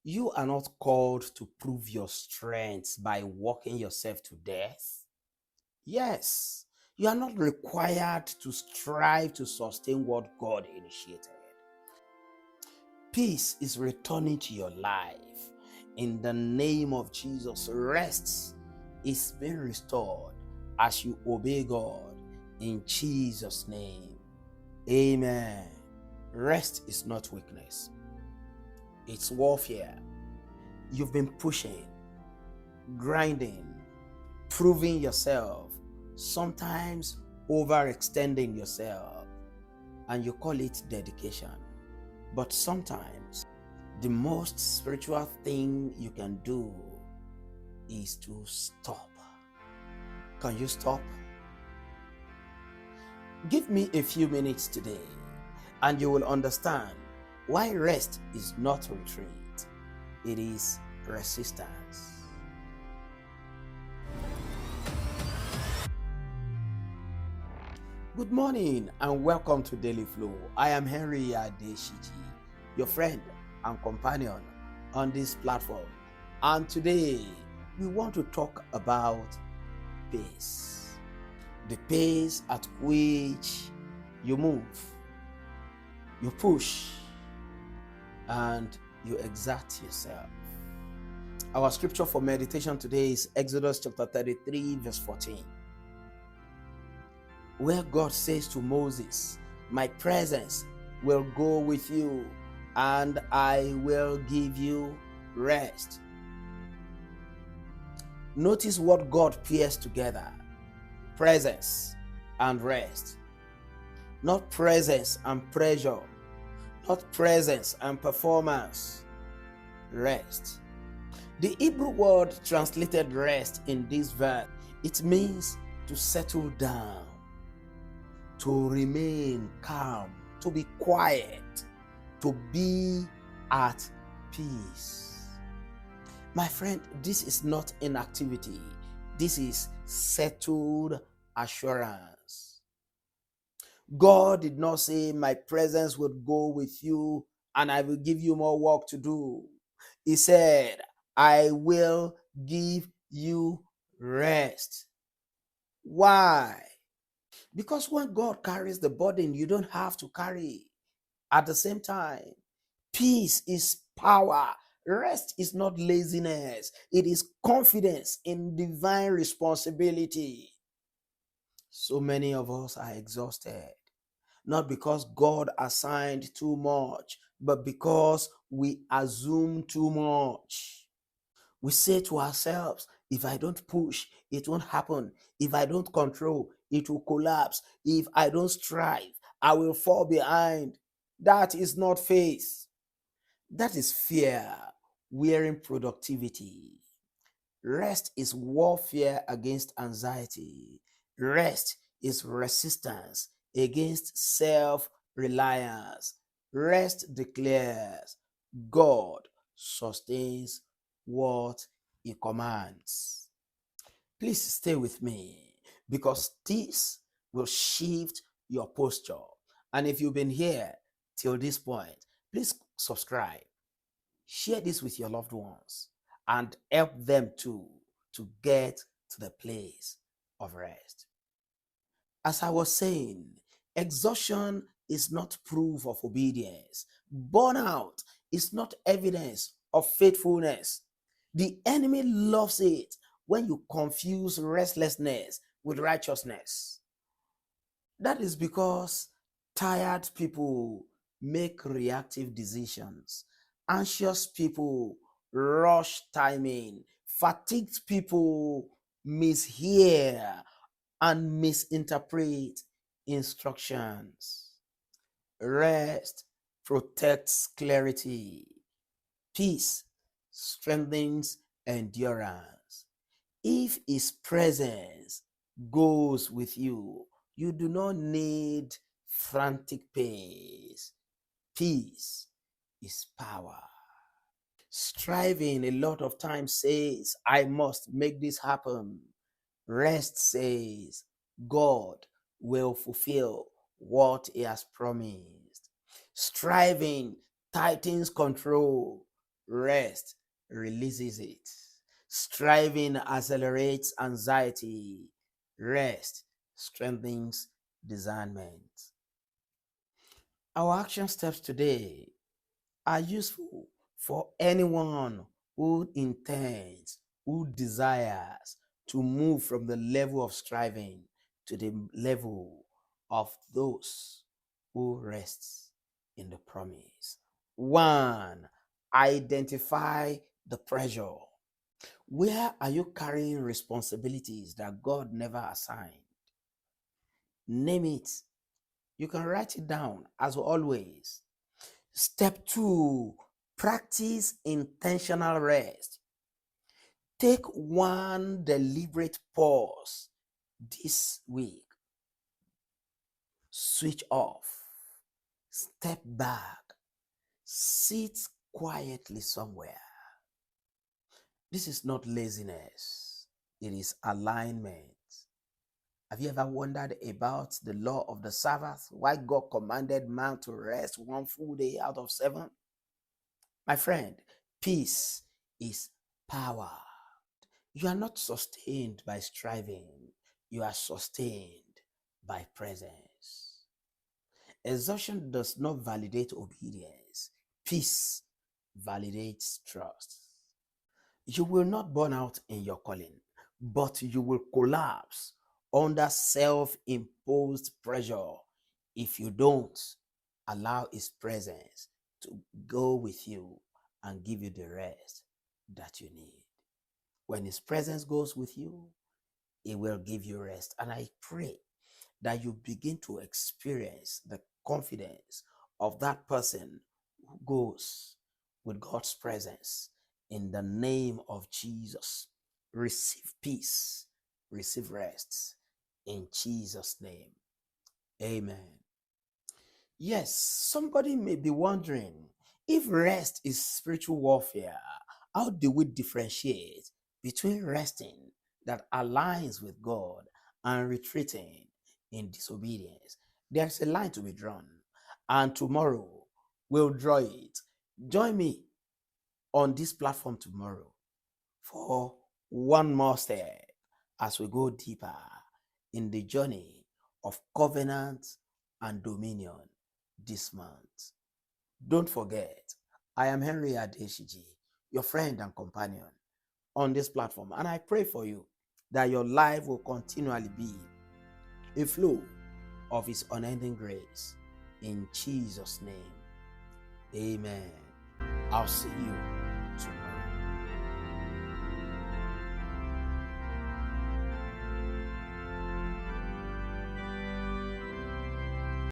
You are not called to prove your strength by walking yourself to death. Yes, you are not required to strive to sustain what God initiated. Peace is returning to your life. In the name of Jesus, rest is being restored as you obey God. In Jesus' name, amen. Rest is not weakness, it's warfare. You've been pushing, grinding, proving yourself, sometimes overextending yourself, and you call it dedication. But sometimes the most spiritual thing you can do is to stop. Can you stop? Give me a few minutes today and you will understand why rest is not retreat, it is resistance. Good morning and welcome to Daily Flow. I am Henry Adesiji, your friend and companion on this platform. And today we want to talk about pace. The pace at which you move, you push, and you exert yourself. Our scripture for meditation today is Exodus chapter 33, verse 14, where God says to Moses, "My presence will go with you, and I will give you rest." Notice what God pairs together: presence and rest. Not presence and pressure, not presence and performance. Rest. The Hebrew word translated rest in this verse, it means to settle down, to remain calm, to be quiet, to be at peace. My friend, this is not inactivity. This is settled assurance. God did not say, "My presence would go with you and I will give you more work to do." He said, "I will give you rest." Why? Because when God carries the burden, you don't have to carry at the same time. Peace is power. Rest is not laziness. It is confidence in divine responsibility. So many of us are exhausted, not because God assigned too much, but because we assume too much. We say to ourselves, "If I don't push, it won't happen. If I don't control, it will collapse. If I don't strive, I will fall behind." That is not faith. That is fear wearing productivity. Rest is warfare against anxiety. Rest is resistance against self-reliance. Rest declares God sustains what he commands. Please stay with me because this will shift your posture. And if you've been here till this point, please subscribe. Share this with your loved ones and help them too to get to the place of rest. As I was saying, exhaustion is not proof of obedience. Burnout is not evidence of faithfulness. The enemy loves it when you confuse restlessness with righteousness. That is because tired people make reactive decisions. Anxious people rush timing. Fatigued people mishear and misinterpret instructions. Rest protects clarity. Peace strengthens endurance. If his presence goes with you, you do not need frantic pace. Peace is power. Striving a lot of times says, "I must make this happen." Rest says, "God will fulfill what he has promised." Striving tightens control. Rest releases it. Striving accelerates anxiety. Rest strengthens discernment. Our action steps today are useful for anyone who intends, who desires to move from the level of striving to the level of those who rest in the promise. 1. Identify the pressure. Where are you carrying responsibilities that God never assigned? Name it. You can write it down as always. Step 2, practice intentional rest. Take one deliberate pause this week. Switch off. Step back. Sit quietly somewhere. This is not laziness, it is alignment. Have you ever wondered about the law of the Sabbath? Why God commanded man to rest one full day out of 7? My friend, peace is power. You are not sustained by striving. You are sustained by presence. Exhaustion does not validate obedience. Peace validates trust. You will not burn out in your calling, but you will collapse under self-imposed pressure if you don't allow His presence to go with you and give you the rest that you need. When His presence goes with you, He will give you rest. And I pray that you begin to experience the confidence of that person who goes with God's presence in the name of Jesus. Receive peace, receive rest in Jesus' name. Amen. Yes, somebody may be wondering, if rest is spiritual warfare, how do we differentiate between resting that aligns with God and retreating in disobedience? There's a line to be drawn, and tomorrow we'll draw it. Join me on this platform tomorrow for one more step as we go deeper in the journey of covenant and dominion this month. Don't forget, I am Henry Adesiji, your friend and companion on this platform, and I pray for you that your life will continually be a flow of His unending grace. In Jesus' name, amen. I'll see you